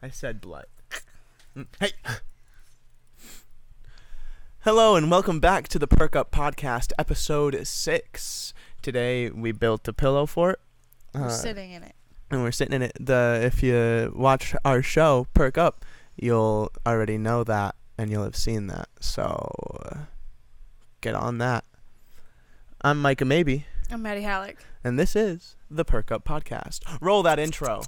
I said blood. Hey. Hello and welcome back to the Perk Up Podcast, episode 6. Today we built a pillow fort. We're sitting in it. And we're sitting in it. If you watch our show, Perk Up, you'll already know that and you'll have seen that. So get on that. I'm Micah Mabey. I'm Madi Halleck. And this is the Perk Up Podcast. Roll that intro.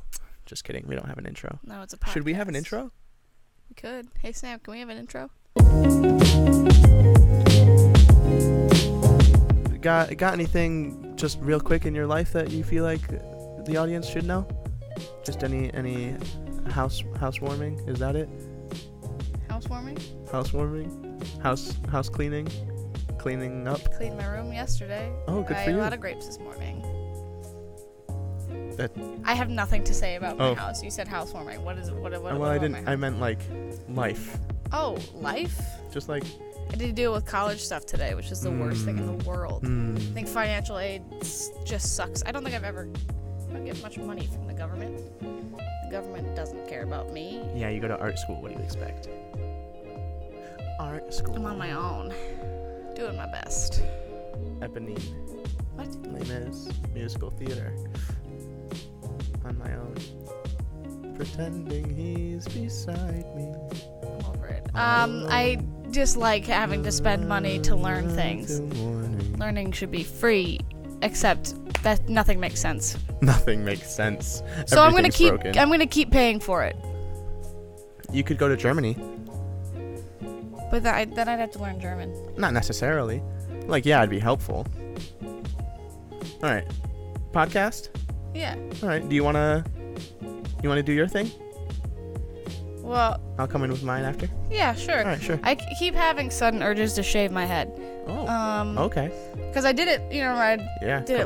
Just kidding. We don't have an intro. No, it's a podcast. Should we have an intro? We could. Hey, Sam, can we have an intro? Got anything just real quick in your life that you feel like the audience should know? Just any housewarming? Is that it? Housewarming? Housewarming? House cleaning? Cleaning up? Cleaned my room yesterday. Oh, good I for you. ate a lot of grapes this morning. I have nothing to say about my house. You said housewarming. What is it? What well, I didn't. I meant like life. Oh, life? Just like. I did deal with college stuff today, which is the worst thing in the world. I think financial aid just sucks. I don't think I don't get much money from the government. The government doesn't care about me. Yeah, you go to art school. What do you expect? Art school. I'm on my own, doing my best. Eponine. What? Les Mis musical theater. On my own. Pretending he's beside me. I'm over it. I just like having to spend money to learn things. Learning should be free, except that nothing makes sense. Nothing makes sense. So I'm gonna keep paying for it. You could go to Germany. But then I'd have to learn German. Not necessarily. Like, yeah, it'd be helpful. All right, podcast. Yeah. All right. Do you wanna do your thing? Well, I'll come in with mine after. Yeah, sure. All right, sure. I keep having sudden urges to shave my head. Oh. Okay. Because I did it,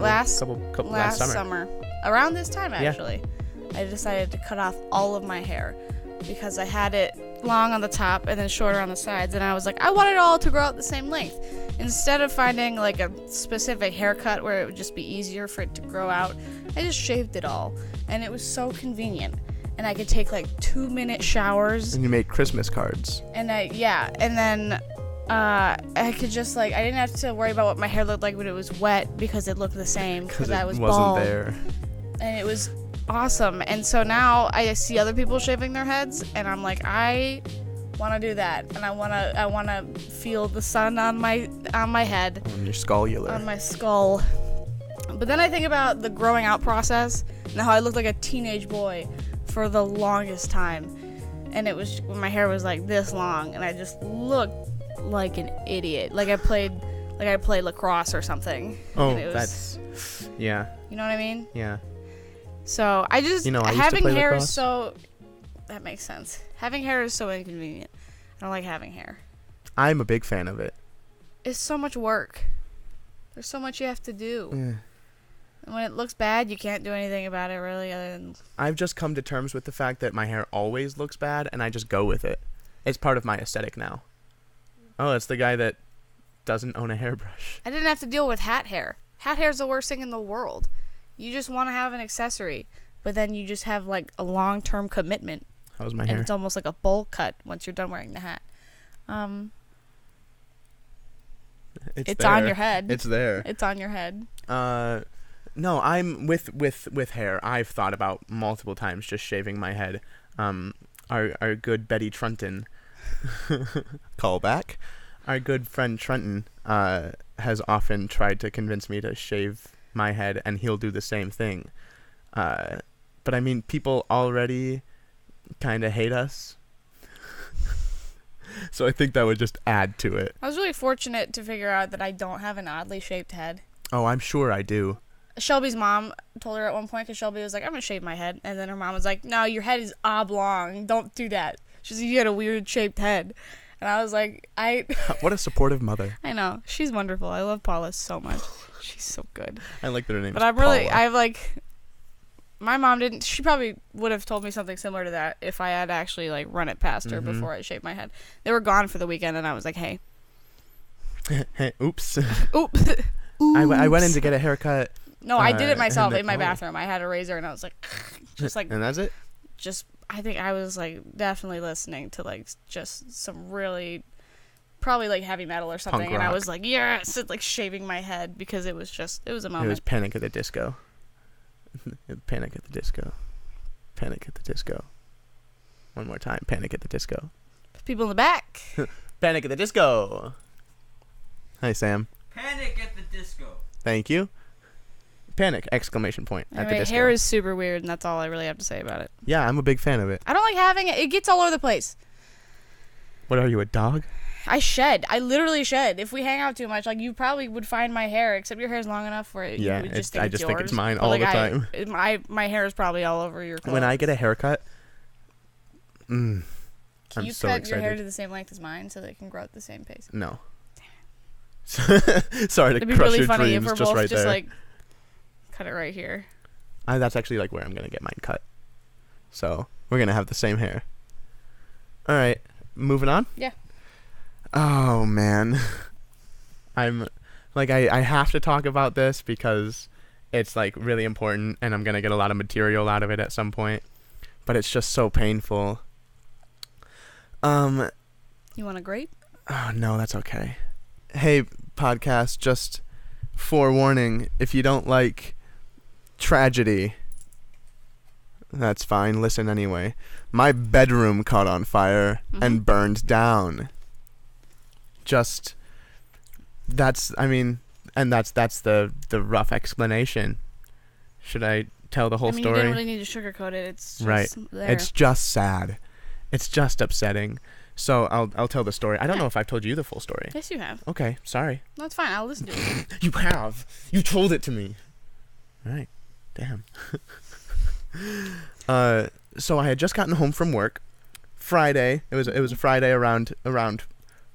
last summer. Around this time, actually. Yeah. I decided to cut off all of my hair because I had it long on the top and then shorter on the sides, and I was like, I want it all to grow out the same length. Instead of finding like a specific haircut where it would just be easier for it to grow out, I just shaved it all, and it was so convenient. And I could take like 2-minute showers. And you made Christmas cards. And then I could just I didn't have to worry about what my hair looked like when it was wet because it looked the same because I was bald. There. And it was awesome. And so now I see other people shaving their heads, and I'm like, I want to do that, and I want to feel the sun on my head. On your scalular. On my skull. But then I think about the growing out process and how I looked like a teenage boy for the longest time, and it was when my hair was like this long, and I just looked like an idiot, like I played lacrosse or something. Oh, and that's yeah. You know what I mean? Yeah. So I just I having used to play hair lacrosse. is so that makes sense. Having hair is so inconvenient. I don't like having hair. I'm a big fan of it. It's so much work. There's so much you have to do. Yeah. And when it looks bad, you can't do anything about it, really, other than... I've just come to terms with the fact that my hair always looks bad, and I just go with it. It's part of my aesthetic now. Oh, it's the guy that doesn't own a hairbrush. I didn't have to deal with hat hair. Hat hair is the worst thing in the world. You just want to have an accessory, but then you just have, a long-term commitment. How's my hair? And it's almost like a bowl cut once you're done wearing the hat. It's on your head. It's there. It's on your head. No, I'm with hair. I've thought about multiple times just shaving my head. Our good Betty Trunton, call back. Our good friend Trunton has often tried to convince me to shave my head, and he'll do the same thing. But I mean, people already kind of hate us. So I think that would just add to it. I was really fortunate to figure out that I don't have an oddly shaped head. Oh, I'm sure I do. Shelby's mom told her at one point, because Shelby was like, I'm going to shave my head. And then her mom was like, no, your head is oblong. Don't do that. She said, you got a weird shaped head. And I was like, What a supportive mother. I know. She's wonderful. I love Paula so much. She's so good. I like that her name but is Paula. My mom didn't, she probably would have told me something similar to that if I had actually, run it past her before I shaved my head. They were gone for the weekend, and I was like, hey. Hey, oops. Oops. I went in to get a haircut. No, I did it myself in my bathroom. I had a razor, and I was like, just like. And that's it? Just I think I was like definitely listening to like just some really probably like heavy metal or something, and I was like, yes, like shaving my head because it was a moment. It was Panic at the Disco. Panic at the Disco. Panic at the Disco. One more time. Panic at the Disco. People in the back. Panic at the Disco. Hi, Sam. Panic at the Disco. Thank you. Panic! Exclamation point at the disco. Hair is super weird, and that's all I really have to say about it. Yeah, I'm a big fan of it. I don't like having it. It gets all over the place. What are you, a dog? I shed. I literally shed. If we hang out too much, like you probably would find my hair, except your hair is long enough where you would just think I it's just yours. think it's mine all the time. My hair is probably all over your clothes. When I get a haircut, Can I'm you so cut excited. your hair to the same length as mine so that it can grow at the same pace? No. Sorry to It'd be crush really your funny dreams if we're just both right just there. like cut it right here. That's actually like where I'm gonna get mine cut. So we're gonna have the same hair. All right, moving on. Yeah. Oh man, I'm like I have to talk about this because it's like really important, and I'm gonna get a lot of material out of it at some point. But it's just so painful. You want a grape? Oh no, that's okay. Hey, podcast, just forewarning, if you don't like tragedy, that's fine, listen anyway. My bedroom caught on fire and burned down. Just, that's the rough explanation. Should I tell the whole story? You didn't really need to sugarcoat it. It's just there. It's just sad. It's just upsetting. So I'll tell the story. I don't know if I've told you the full story. Yes, you have. Okay, sorry. No, it's fine. I'll listen to it. You have. You told it to me. All right. Damn. So I had just gotten home from work. Friday. It was a Friday around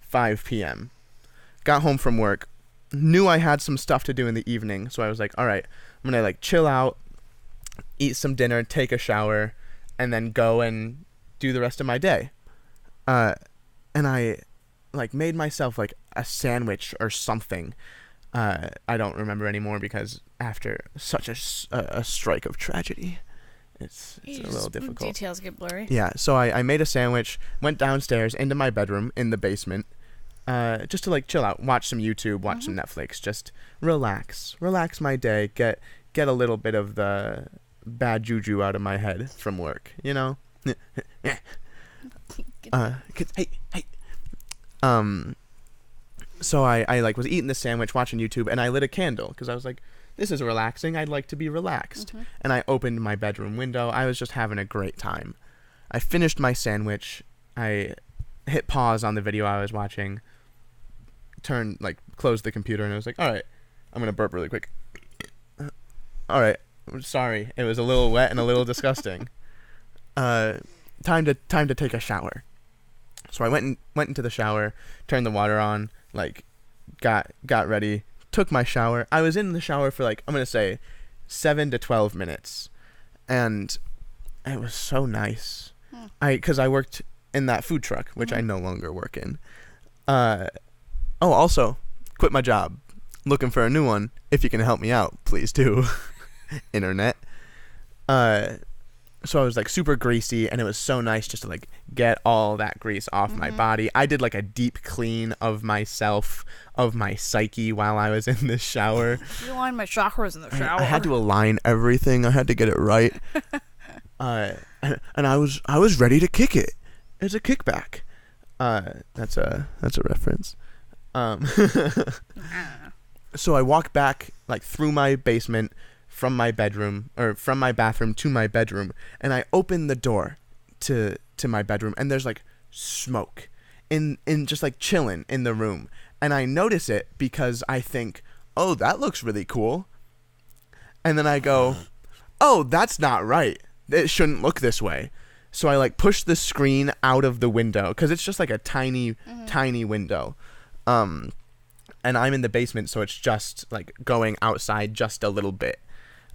5 p.m. Got home from work. Knew I had some stuff to do in the evening, so I was like, all right, I'm gonna like chill out, eat some dinner, take a shower, and then go and do the rest of my day. And I like made myself like a sandwich or something. I don't remember anymore because after such a strike of tragedy, it's a little difficult. Details get blurry. Yeah, so I made a sandwich, went downstairs into my bedroom in the basement, just to like chill out, watch some YouTube, watch some Netflix, just relax my day, get a little bit of the bad juju out of my head from work, you know? Hey. So I like was eating the sandwich, watching YouTube, and I lit a candle because I was like, this is relaxing. I'd like to be relaxed. And I opened my bedroom window. I was just having a great time. I finished my sandwich. I hit pause on the video I was watching, closed the computer, and I was like, all right, I'm going to burp really quick. All right. Sorry. It was a little wet and a little disgusting. Time to take a shower. So I went into the shower, turned the water on, like got ready, took my shower. I was in the shower for like, I'm going to say 7 to 12 minutes. And it was so nice. Cuz I worked in that food truck, which I no longer work in. Also, quit my job. Looking for a new one. If you can help me out, please do. Internet. So I was like super greasy, and it was so nice just to like get all that grease off my body. I did like a deep clean of myself, of my psyche while I was in the shower. You aligned my chakras in the shower. I had to align everything. I had to get it right. And I was ready to kick it. It's a kickback. That's a reference. So I walk back like through my basement, from my bedroom, or from my bathroom to my bedroom, and I open the door to my bedroom, and there's like smoke in just like chilling in the room, and I notice it because I think, oh, that looks really cool, and then I go, oh, that's not right, it shouldn't look this way. So I like push the screen out of the window because it's just like a tiny window, and I'm in the basement, so it's just like going outside just a little bit.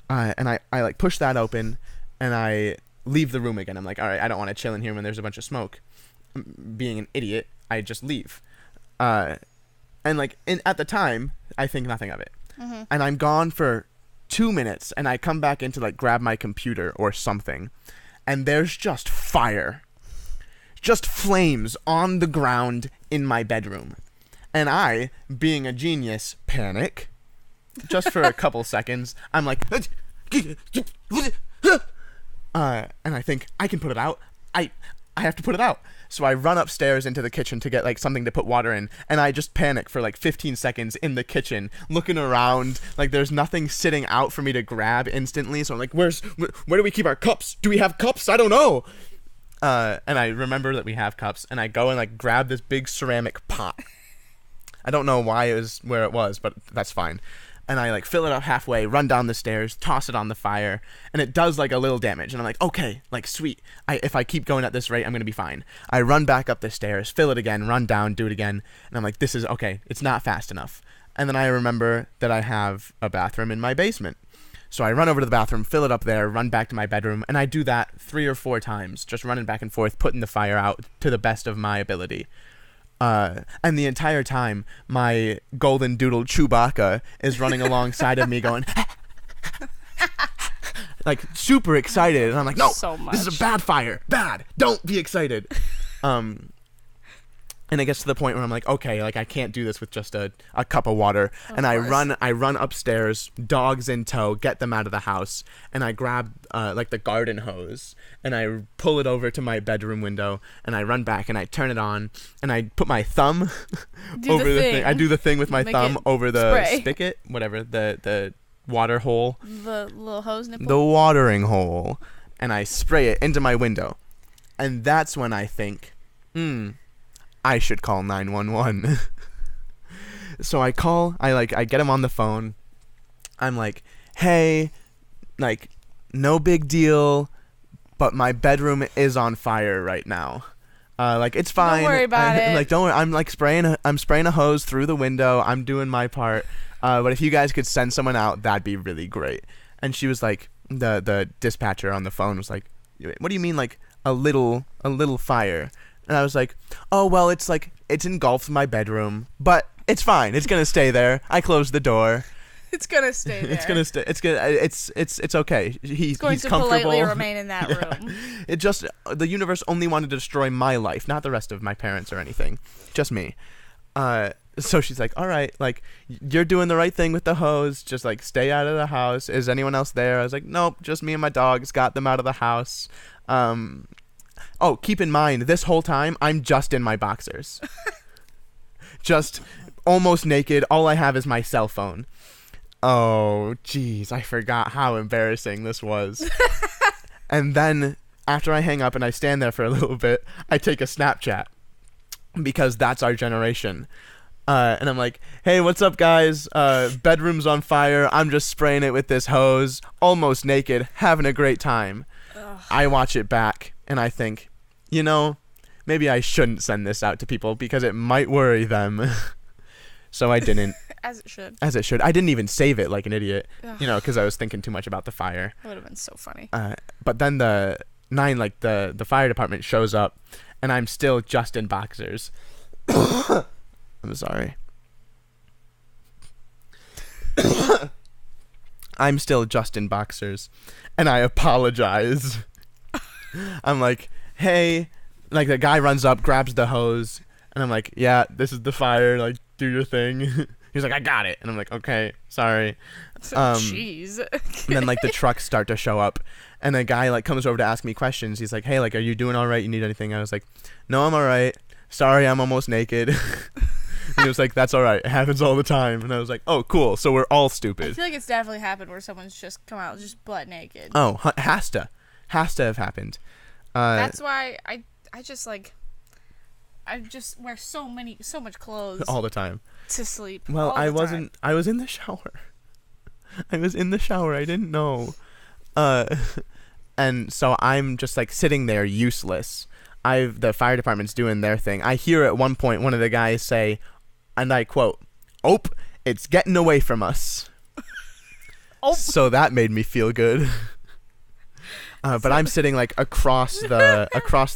And I like push that open, and I leave the room again. I'm like, all right, I don't want to chill in here when there's a bunch of smoke. Being an idiot, I just leave. And like at the time, I think nothing of it. And I'm gone for 2 minutes, and I come back in to like grab my computer or something, and there's just fire. Just flames on the ground in my bedroom. And I, being a genius, panic. Just for a couple seconds. I'm like... and I think, I can put it out. I have to put it out. So I run upstairs into the kitchen to get like something to put water in, and I just panic for like 15 seconds in the kitchen, looking around like there's nothing sitting out for me to grab instantly. So I'm like, where do we keep our cups? Do we have cups? I don't know. And I remember that we have cups, and I go and like grab this big ceramic pot. I don't know why it was where it was, but that's fine. And I like fill it up halfway, run down the stairs, toss it on the fire, and it does like a little damage. And I'm like, okay, like sweet. If I keep going at this rate, I'm gonna be fine. I run back up the stairs, fill it again, run down, do it again, and I'm like, this is okay. It's not fast enough. And then I remember that I have a bathroom in my basement. So I run over to the bathroom, fill it up there, run back to my bedroom, and I do that 3 or 4 times, just running back and forth, putting the fire out to the best of my ability. And the entire time, my golden doodle Chewbacca is running alongside of me going, like, super excited. And I'm like, no, this is a bad fire. Bad. Don't be excited. And it gets to the point where I'm like, okay, like I can't do this with just a cup of water. And I run upstairs, dogs in tow, get them out of the house, and I grab like the garden hose, and I pull it over to my bedroom window, and I run back and I turn it on, and I put my thumb over the thing. I do the thing with my thumb over the spigot, whatever, the water hole. The little hose nipple? The watering hole. And I spray it into my window. And that's when I think, I should call 911. So I get him on the phone. I'm like, hey, like, no big deal, but my bedroom is on fire right now. Like, it's fine. Don't worry about it. Like, don't worry. I'm like spraying a hose through the window. I'm doing my part. But if you guys could send someone out, that'd be really great. And she was like, the dispatcher on the phone was like, what do you mean, like, a little fire? And I was like, oh, well, it's engulfed my bedroom, but it's fine. It's going to stay there. I closed the door. It's going to stay there. It's going to stay. It's okay. He's going to comfortable. Politely remain in that room. It just, the universe only wanted to destroy my life, not the rest of my parents or anything. Just me. So she's like, all right, like, you're doing the right thing with the hose. Just, like, stay out of the house. Is anyone else there? I was like, nope, just me and my dogs. Got them out of the house. Oh, keep in mind, this whole time, I'm just in my boxers. Just almost naked. All I have is my cell phone. Oh, jeez, I forgot how embarrassing this was. And then, after I hang up and I stand there for a little bit, I take a Snapchat. Because that's our generation. And I'm like, hey, what's up, guys? Bedroom's on fire. I'm just spraying it with this hose. Almost naked. Having a great time. Ugh. I watch it back. And I think, maybe I shouldn't send this out to people because it might worry them. So I didn't. As it should. As it should. I didn't even save it like an idiot, because I was thinking too much about the fire. That would have been so funny. But then the fire department shows up, and I'm still just in boxers. I'm sorry. I'm still just in boxers, and I apologize. I'm like, hey, like the guy runs up, grabs the hose, and I'm like, yeah, this is the fire, like, do your thing. He's like, I got it. And I'm like, okay, sorry. Jeez. And then like the trucks start to show up, and a guy like comes over to ask me questions. He's like, hey, like, are you doing all right? You need anything? I was like, no, I'm all right. Sorry, I'm almost naked. And he was like, that's all right. It happens all the time. And I was like, oh, cool. So we're all stupid. I feel like it's definitely happened where someone's just come out just butt naked. Oh, has to have happened. That's why I just wear so much clothes all the time to sleep. Well, I was in the shower. I didn't know. And so I'm just like sitting there useless. The fire department's doing their thing. I hear at one point one of the guys say, and I quote, "Ope, it's getting away from us." Oh. So that made me feel good. But I'm sitting like across the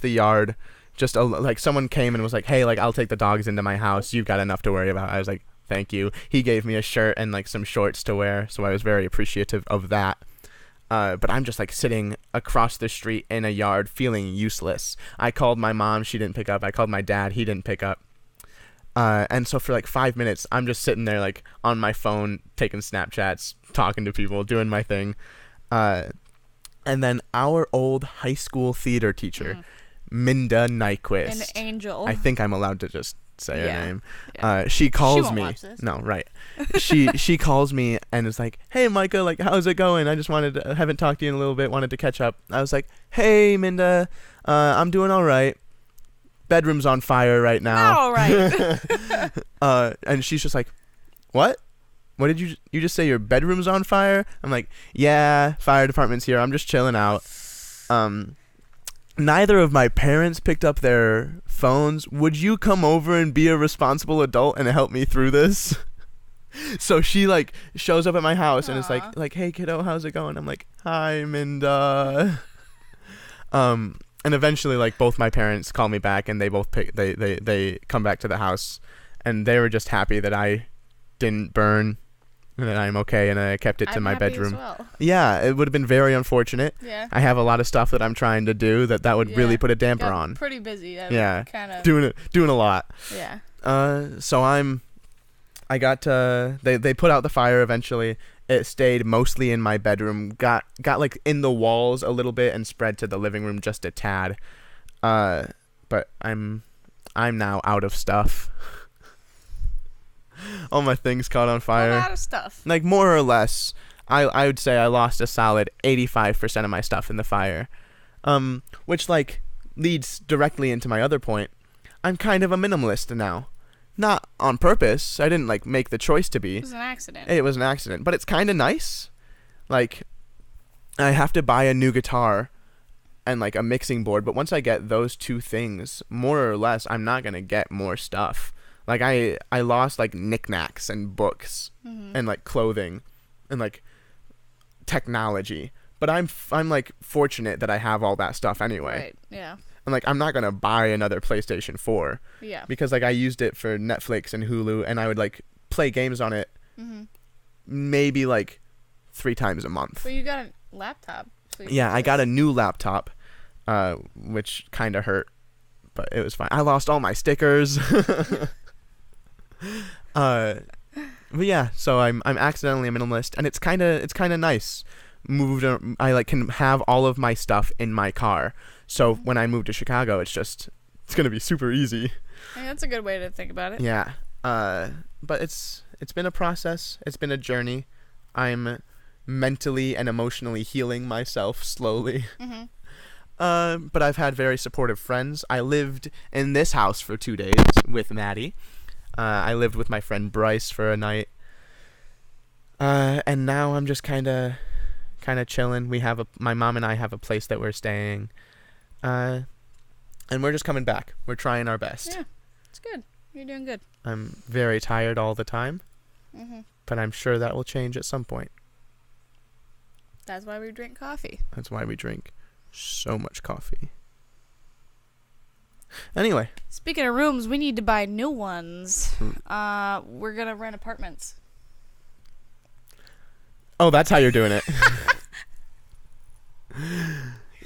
yard. Just like someone came and was like, hey, like, I'll take the dogs into my house. You've got enough to worry about. I was like, thank you. He gave me a shirt and like some shorts to wear, so I was very appreciative of that. But I'm just like sitting across the street in a yard feeling useless. I called my mom. She didn't pick up. I called my dad. He didn't pick up. And so for like 5 minutes, I'm just sitting there like on my phone, taking Snapchats, talking to people, doing my thing. And then our old high school theater teacher, Minda Nyquist. An angel. I think I'm allowed to just say her name. Yeah. She calls she me. Watch this. No, right. She calls me and is like, "Hey, Micah, like, how's it going? I just haven't talked to you in a little bit, wanted to catch up." I was like, "Hey, Minda, I'm doing all right. Bedroom's on fire right now." All right. And she's just like, "What? What did you just say? Your bedroom's on fire?" I'm like, "Yeah, fire department's here. I'm just chilling out." Neither of my parents picked up their phones. Would you come over and be a responsible adult and help me through this? So she like shows up at my house and is like, "Hey kiddo, how's it going?" I'm like, "Hi, Minda." And eventually like both my parents call me back and they both they come back to the house and they were just happy that I didn't burn and that I'm okay and I kept it to my bedroom. As well. Yeah, it would have been very unfortunate. Yeah. I have a lot of stuff that I'm trying to do that would really put a damper on. Pretty busy. Yeah. Kind of doing a lot. Yeah. So I got they put out the fire eventually. It stayed mostly in my bedroom. Got like in the walls a little bit and spread to the living room just a tad. But I'm now out of stuff. All my things caught on fire. A lot of stuff. Like more or less, I would say I lost a solid 85% of my stuff in the fire. Which like leads directly into my other point. I'm kind of a minimalist now. Not on purpose. I didn't like make the choice to be. It was an accident. It was an accident, but it's kind of nice. Like I have to buy a new guitar and like a mixing board, but once I get those two things, more or less, I'm not going to get more stuff. Like I lost like knickknacks and books and like clothing and like technology, but I'm like fortunate that I have all that stuff anyway. Right. Yeah. And like I'm not gonna buy another PlayStation 4. Yeah. Because like I used it for Netflix and Hulu, and I would like play games on it. Maybe like 3 times a month. Well, you got a laptop. So yeah, I got a new laptop, which kind of hurt, but it was fine. I lost all my stickers. But yeah, so I'm accidentally a minimalist, and it's kind of nice. I like can have all of my stuff in my car. So when I move to Chicago, it's gonna be super easy. Hey, that's a good way to think about it. Yeah. But it's been a process. It's been a journey. I'm mentally and emotionally healing myself slowly. But I've had very supportive friends. I lived in this house for 2 days with Madi. I lived with my friend Bryce for a night. And now I'm just kind of chilling. My mom and I have a place that we're staying. And we're just coming back. We're trying our best. Yeah, it's good. You're doing good. I'm very tired all the time. But I'm sure that will change at some point. That's why we drink coffee. That's why we drink so much coffee. Anyway. Speaking of rooms, we need to buy new ones. We're going to rent apartments. Oh, that's how you're doing it.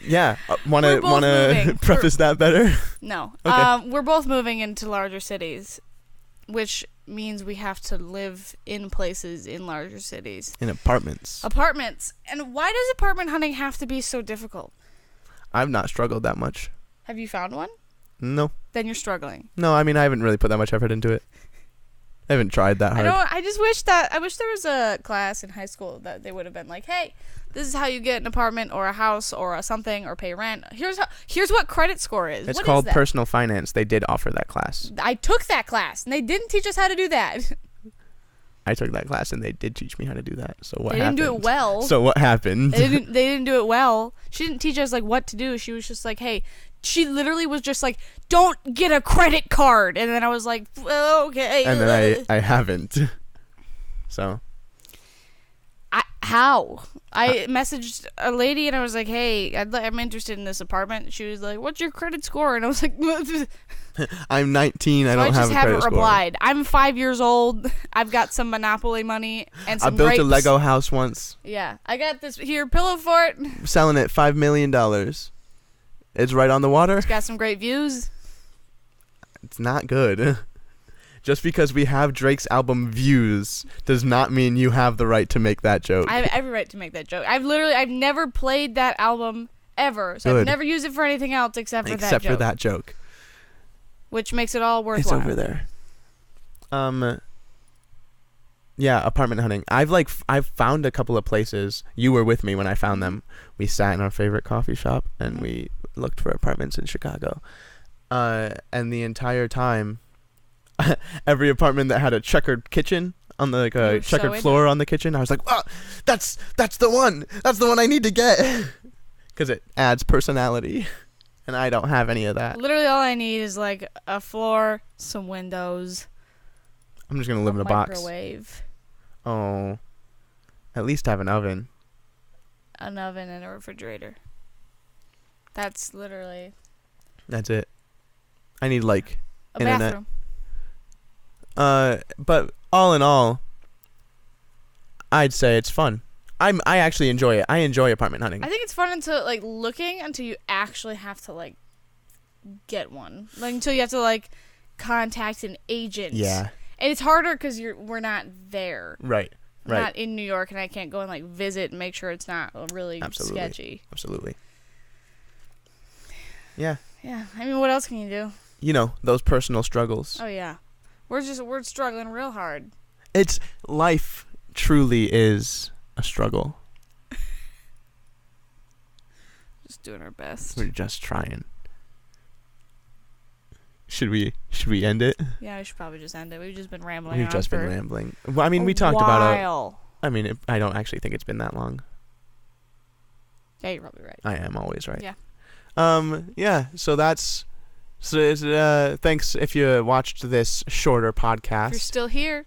Yeah. Want to preface that better? No. Okay. We're both moving into larger cities, which means we have to live in places in larger cities. In apartments. And why does apartment hunting have to be so difficult? I've not struggled that much. Have you found one? No. Then you're struggling. No, I mean, I haven't really put that much effort into it. I haven't tried that hard. I wish there was a class in high school that they would have been like, hey, this is how you get an apartment or a house or a something or pay rent. Here's what credit score is. It's called personal finance. They did offer that class. I took that class and they didn't teach us how to do that. I took that class and they did teach me how to do that. So what happened? They didn't do it well. So what happened? They didn't do it well. She didn't teach us like what to do. She was just like, hey, she literally was just like, don't get a credit card. And then I was like, okay. And then I haven't. So How? I messaged a lady and I was like, hey, I'm interested in this apartment. She was like, what's your credit score? And I was like, I'm 19. I don't have a credit score. I just haven't replied. I'm 5 years old. I've got some Monopoly money and some I built grapes. a Lego house once. Yeah. I got this here pillow fort. Selling it $5 million. It's right on the water. It's got some great views. It's not good. Just because we have Drake's album Views does not mean you have the right to make that joke. I have every right to make that joke. I've never played that album ever. So good. I've never used it for anything else except for that joke. Except for that joke. Which makes it all worthwhile. It's over there. Yeah, apartment hunting. I've found a couple of places. You were with me when I found them. We sat in our favorite coffee shop and we looked for apartments in Chicago. And the entire time, every apartment that had a checkered kitchen on the checkered floor on the kitchen, I was like, "Oh, that's the one. That's the one I need to get," because it adds personality, and I don't have any of that. Literally, all I need is like a floor, some windows. I'm just gonna live in a box. Microwave. Oh, at least have an oven. An oven and a refrigerator. That's literally. That's it. I need like a internet. bathroom. But all in all, I'd say it's fun. I actually enjoy it. I enjoy apartment hunting. I think it's fun until until you actually have to get one. Until you have to contact an agent. Yeah. And it's harder because we're not there. Right. We're not in New York, and I can't go and visit and make sure it's not really sketchy. Absolutely. Yeah. Yeah. I mean, what else can you do? You know, those personal struggles. Oh yeah. We're struggling real hard. It's life truly is a struggle. Just doing our best. We're just trying. Should we end it? Yeah, we should probably just end it. We've just been rambling. We've just been rambling. Well, I mean, we talked about I don't actually think it's been that long. Yeah, you're probably right. I am always right. Yeah. Yeah. So that's. So thanks if you watched this shorter podcast. If you're still here,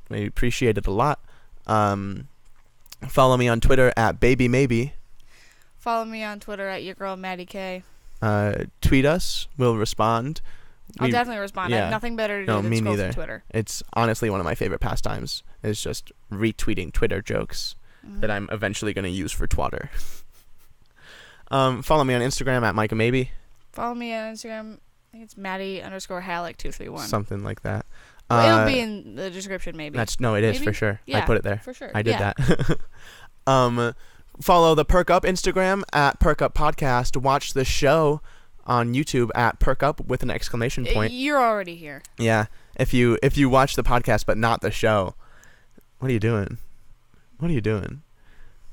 we appreciate it a lot. Follow me on Twitter at @BabyMabey. Follow me on Twitter at your girl Madi K. Tweet us. We'll respond. I'll definitely respond. I have nothing better to do than scroll through Twitter. It's honestly one of my favorite pastimes. Is just retweeting Twitter jokes that I'm eventually going to use for Twatter. Follow me on Instagram at Micah Mabey. Follow me on Instagram. I think it's Madi_Halleck 231. Something like that. It'll be in the description, maybe. It is for sure. Yeah, I put it there. For sure. I did that. Follow the Perk Up Instagram at Perk Up Podcast. Watch the show on YouTube at Perk Up with an exclamation point. You're already here. Yeah. If you watch the podcast but not the show, what are you doing?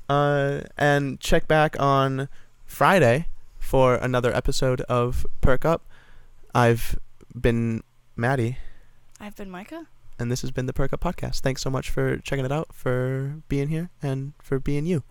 And check back on Friday for another episode of Perk Up. I've been Maddie. I've been Micah. And this has been the Perk Up Podcast. Thanks so much for checking it out, for being here, and for being you.